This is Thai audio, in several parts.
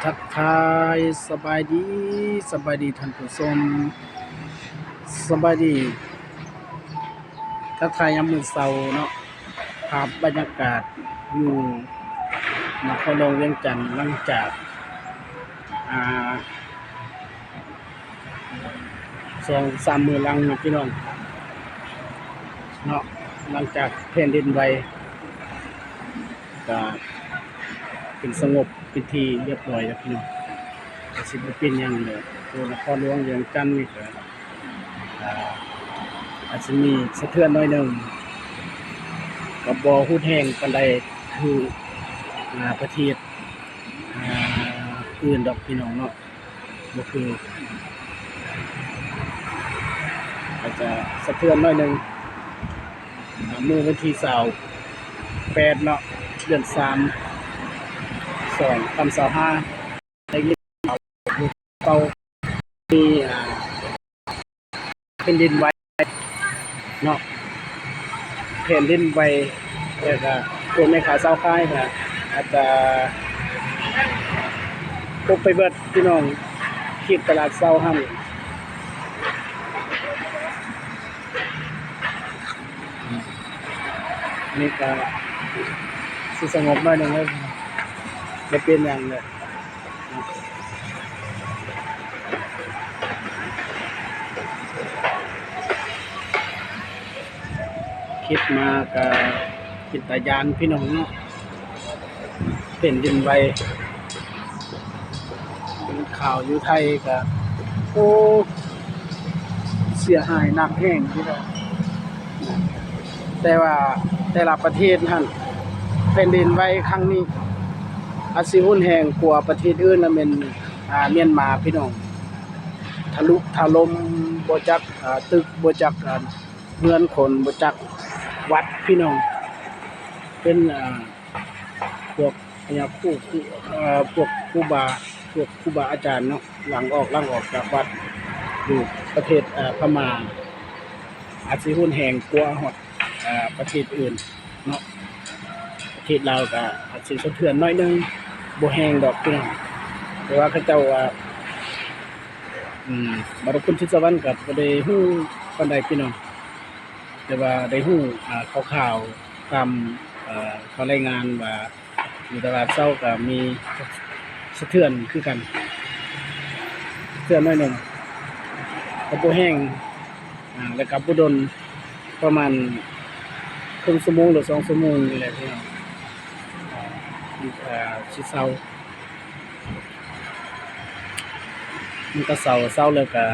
ทักทายสบายดีท่านผู้ชมสบายดีทักทายยามมื้อเช้าเนาะภาพบรรยากาศอยู่นครหลวงเวียงจันทน์หลังจากอ่า2-3 มื้อหลังนี่พี่น้องเนาะหลังจากแผ่นดินไหวก็เป็นสงบเป็นที่เรียบร้อยแล้วพี่น้องก็สิบ่เป็นหยังเลยตัวนครหลวงเวียงจันทน์นี่ก็อ่าอาจจะมีสะเทือนหน่อยหนึ่งกับบ่ฮู้แห้งปานใดคือประเทศอื่นดอกพี่น้องเนาะบ่คืออาจจะสะเทือนหน่อยหนึ่งมื้อวันที่28เนาะเดือน3 2025ได้ยินเก่ามีแผ่นดินไหวเนาะแผ่นดินไหวแล้วก็ตัวแม่ขายเสาค่ายก็อาจจะตกไปเบิดพี่น้องคิดตลาดเสาหั่นนี่ก็สิสงบหน่อยหนึงเลยบ่เป็นหยังเลยคิดมาก็คิดตายานพี่น้องเนาะแผ่นดินไหวข่าวอยู่ไทยก็โอ้เสียหายหนักแห้งพี่น้องแต่ว่าแต่ละประเทศหั่นแผ่นดินไหวครั้งนี้อาจสิรุนแรงกว่าประเทศอื่นแล้วแม่นเมียนมาพี่น้องทะลุถล่มบ่จักตึกบ่จักเรือนคนบ่จักวัดพี่น้องเป็นพวกพญาคู่พวกครูบาอาจารย์เนาะหลังออกจากวัดอยู่ประเทศพม่าอาจสิรุนแรงกว่าฮอดประเทศอื่นเนาะประเทศลาวก็อาจสิสะเทือนน้อยนึงบ่แรงดอกพี่น้องแต่ว่าเขาเจ้าบารคุณทิศสวรรค์ก็บ่ได้ฮู้ปานใดพี่น้องแต่ว่าได้ฮู้คร่าวๆตามเขารายงานว่าอยู่ตลาดเช้าก็มีสะเทือนคือกันสะเทือนน้อยหนึงก็บ่แรงแล้วก็บ่ดนประมาณครึ่งชั่วโมงหรือ2ชั่วโมงนี่แหละพี่น้องสิเช้ามันก็เช้าแล้วก็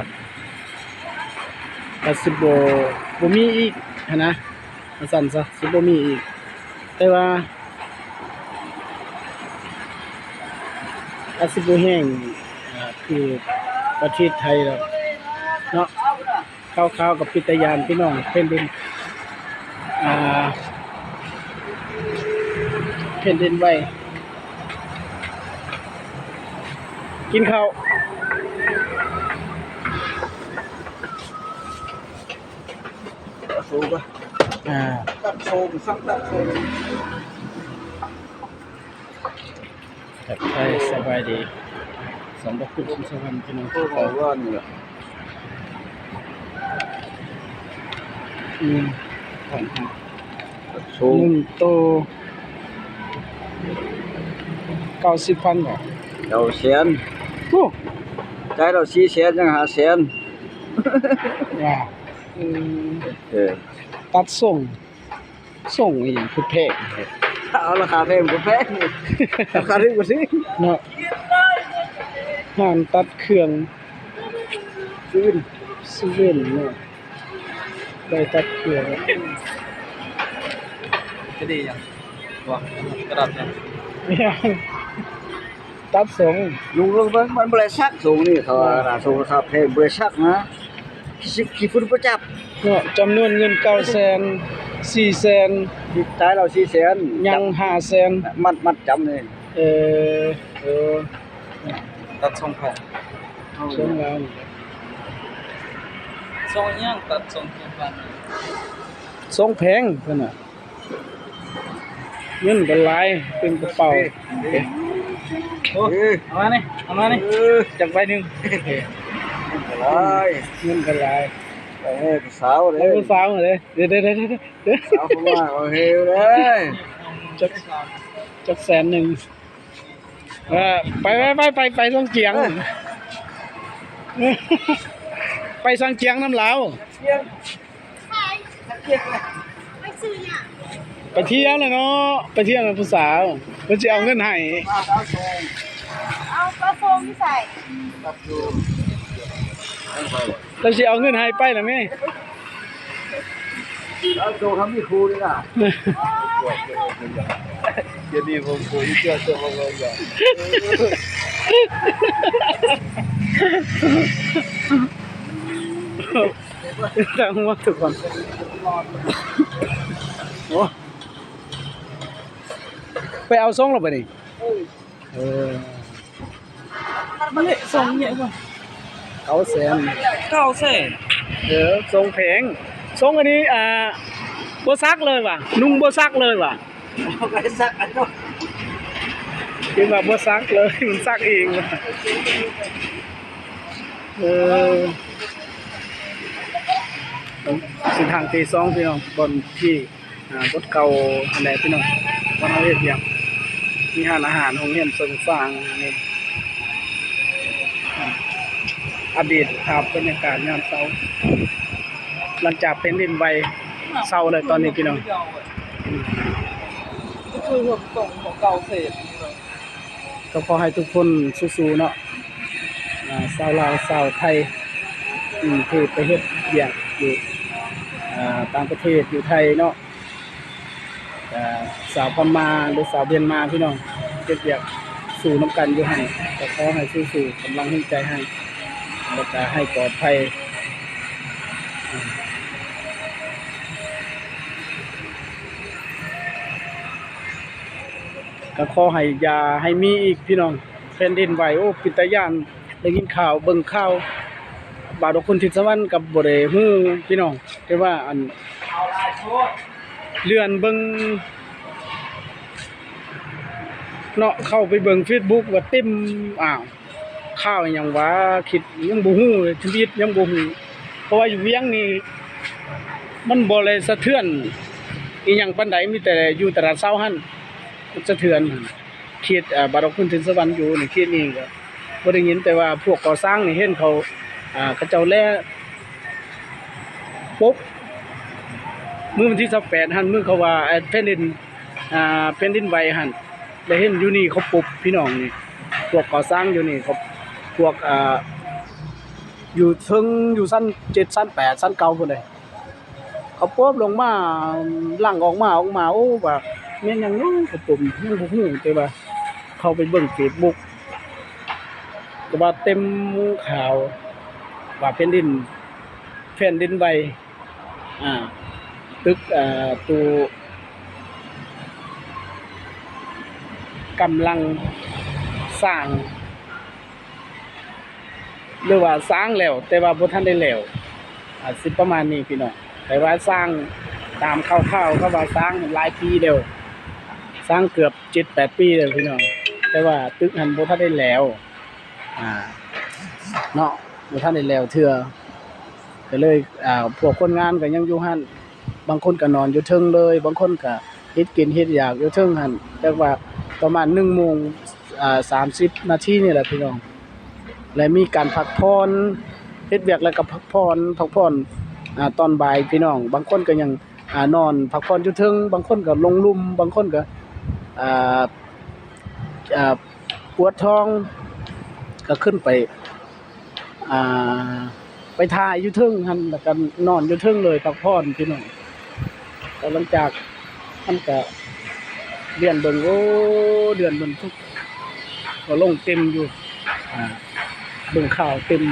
สิบ่มีอีกหั้นนะว่าซั่นซะสิบ่มีอีกแต่ว่าอาจสิบ่แห้งคือประเทศไทยแล้วเนาะข่าวๆกับปิตยานพี่น้องแผ่นดินแผ่นดินไหวกินข้าวโซ่ปะตัดโซ่สั่งตัดโซ่ แบบไทยสบายดีสมบูรณ์คุณสวรรค์พี่น้อง โซ่ของว่านี่แหละ ของ โซ่ 1 โต 90,000บ่ เราแสน โอ้ ใจเรา4 แสนยัง5 แสน ว่า ตัดส่งอีหยังคือแพง เอาราคาแพงกว่าแพงราคาถูกกว่าสิ เนาะห้านตัดเครื่องซื้นเนาะได้ตัดเครื่อง จะดียังว่ากระดาษยัง ยังตัดส่ง ลุงมันบ่ได้ซักสูงนี่เขาว่าราคาราคาแพงบ่ได้ซักนะขี้ฝุ่นประจับ เนาะจำนวนเงิน 900,000 400,000 ที่ใจเรา4 แสน ยัง500,000มัดจำนี่ เออ ตัดทรงแผ่น ส่งแล้ว ทรงย่างตัดทรงแผ่น ส่งแพงเพิ่นน่ะเงินก็หลายเป็นกระเป๋า โอ้เอามานี่จักใบหนึง อะไร เงินกันหลาย เฮ้ยสาวเล ให้ ย ผู้สาวมาเลยเดี๋ยว สาวเข้ามาโอเคเลย จักแสนหนึ่งไปซ่องเจียง ไปซ่องเจียงน้ำเหลา ไม่ซื้อเนี่ย ไปเที่ยวเลยเนาะไปเที่ยวกับผู้สาวเพิ่นสิเอาเงินให้ เอากระโปรงที่ใส่ แล้วสิเอาเงินให้ไปล่ะแม่ แล้วโจทำมีครูนี่ล่ะเดี๋ยวนี้ผมครูที่เชื่อตัวผมเลยอ่ะ แต่หัวทุกคนโอ้ไปเอาส่งแล้วบ่นี่เออ มาเลยส่งเนี่ยบ่ เขาแสน 900,000 ส่งแพงส่งอันนี้บ่ซักเลยว่ะนุ่งบ่ซักเลยว่ะ เอาไปสักอันเนาะ คือว่าบ่ซักเลยมันซักเองว่ะเออสิทางตี2พี่น้องบนที่รถเก่าอันใดพี่น้องบ่เฮาเฮ็ดหยังมีร้านอาหารโรงเรียนเสริมสร้างนี่อัปเดตภาพบรรยากาศยามเช้าหลังจากเป็นดินไหวเช้าเลยตอนนี้พี่น้อง ก็คือผมส่งของเก่าเสร็จ ก็ขอให้ทุกคนสู้ๆเนาะชาวลาวชาวไทยที่ไปเฮ็ดเวียกอยู่ต่างประเทศอยู่ไทยเนาะสาวพม่าหรือสาวเมียนมาพี่น้องเฮ็ดเวียกสู้น้ำกันอยู่หั่นก็ขอให้สู้ๆกำลังให้ใจให้แล้วก็ให้ปลอดภัยก็ขอให้อย่าให้มีอีกพี่น้องแผ่นดินไหวโอ้ปิตาย่านได้ยินข่าวเบิ่งข่าวบาดอกคุณทิศสวรรค์กับบ่ได้ฮู้พี่น้องแต่ว่าอันเลื่อนเบิ่งเนาะเข้าไปเบิ่ง Facebook ว่าเต็มข่าวอิหยังวะคิดยังบ่ฮู้เลยชีวิตยังบ่ฮู้เพราะว่าอยู่เวียงนี่มันบ่เลยสะเทือนอีหยังปานใดมีแต่อยู่ตลาดเช้าหั่นสะเทือนเขตบาดอกคุณทิศสวรรค์อยู่นี่เขตนี้ก็บ่ได้ยินแต่ว่าพวกก่อสร้างนี่เห็นเขาเขาเจ้าแลปุ๊บมื้อวันที่28หั่นมื้อเขาว่าแผ่นดินไหวหั่นได้เห็นอยู่นี่เขาปุ๊บพี่น้องนี่พวกก่อสร้างอยู่นี่เขาพวกอยู่ถึงอยู่ชั้น7ชั้น8ชั้น9พุ่นเลยเขาปุ๊บลงมาหลังออกมาโอ้ว่าแม่นหยังเนาะเขาปุ๊บยังบ่ฮู้แต่ว่าเข้าไปเบิ่ง Facebook ก็ว่าเต็มข่าวว่าแผ่นดินไหวตึกตัวกำลังสร้างหรือว่าสร้างแล้วแต่ว่าบ่ทันได้แล้วสิประมาณนี้พี่น้องแต่ว่าสร้างตามคร่าวๆก็ว่าสร้างหลายปีแล้วสร้างเกือบ 7-8 ปีแล้วพี่น้องแต่ว่าตึกนั้นบ่ทันได้แล้วเนาะบ่ทันได้แล้วเทื่อก็เลยพวกคนงานก็ยังอยู่หั่นบางคนก็นอนอยู่เทิงเลยบางคนก็เฮ็ดกินเฮ็ดอยากอยู่เทิงหั่นแต่ว่าประมาณ1:30 นาทีนี่แหละพี่น้องและมีการพักผ่อนเฮ็ดเวียกแล้วก็พักผ่อนตอนบ่ายพี่น้องบางคนก็ยังนอนพักผ่อนอยู่เทิงบางคนก็ลงลุ่มบางคนก็ปวดท้องก็ขึ้นไปไปถ่ายอยู่เทิงหั่นแล้วก็นอนอยู่เทิงเลยพักผ่อนพี่น้องก็หลังจากมันก็เดือนเบิ่งทุกก็ลงเต็มอยู่เบิ่งข่าวเต็ม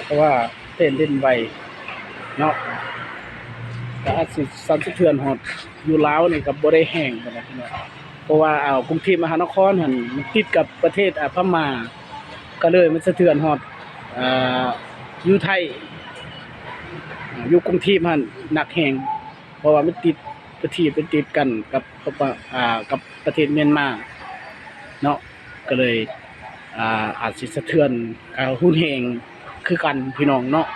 เพราะว่าแผ่นดินไหวเนาะก็อาจสิสั่นสะเทือนฮอดอยู่ลาวนี่ก็บ่ได้แห้งปานใดพี่น้องเพราะว่ากรุงเทพมหานครหั่นมันติดกับประเทศพม่าก็เลยมันสะเทือนฮอดอยู่ไทยอยู่กรุงเทพหั่นหนักแฮงเพราะว่ามันติดประเทศเป็นติดกันกับประเทศเมียนมา เนาะก็เลยอาจสิสะเทือนหุ้นแฮงคือกันพี่น้องเนาะ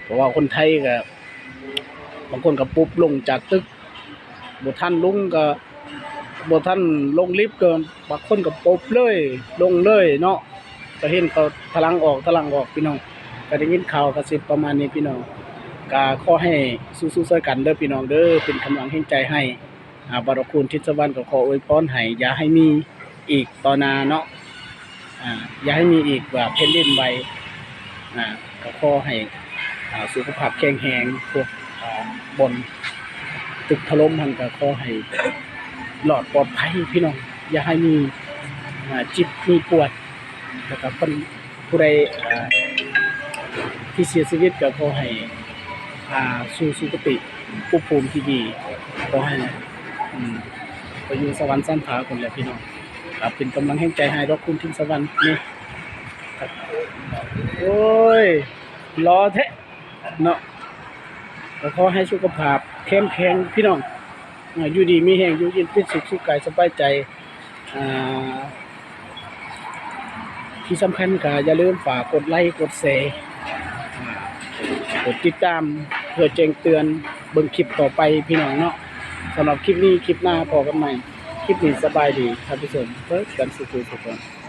เพราะว่าคนไทยก็บางคนก็ปุ๊บลงจากตึกบ่ทันลงก็บ่ทันลงลิฟต์ก็บางคนก็ปุ๊บเลยลงเลยเนาะก็เห็นเขาทะลังออกพี่น้องก็ได้ยินข่าวก็สิประมาณนี้พี่น้องก็ขอให้สู้ๆช่วยกันเด้อพี่น้องเด้อเป็นกำลังแรงใจให้บารคุณทิศวรรณก็ขออวยพรให้อย่าให้มีอีกต่อหน้าเนาะอย่าให้มีอีกว่าแผ่นดินไหวก็ขอให้สุขภาพแข็งแรงพวกบนตึกถล่มมันก็ขอให้หลอดปลอดภัยพี่น้องอย่าให้มีจิตมีปวดแล้วก็คนผู้ใดที่เสียชีวิตก็ขอให้สู่สุคติภพภูมิที่ดีขอให้ไปอยู่สวรรค์สั้นผาคนแหละพี่น้องครับเป็นกำลังแห่งใจให้ดอกคุณถึงสวรรค์นี่ครับโอ้ยรอแท้เนาะก็ขอให้สุขภาพเข้มแข็งพี่น้องอยู่ดีมีแรงอยู่เย็นเป็นสุขสุขกายสบายใจที่สำคัญก็อย่าลืมฝากกดไลค์กดแชร์กดติดตามเพื่อแจ้งเตือนเบิ่งคลิปต่อไปพี่น้องเนาะสำหรับคลิปนี้คลิปหน้าพอกันใหม่คลิปนี้สบายดีท่านผู้ชมเพิ่นกันสุขๆ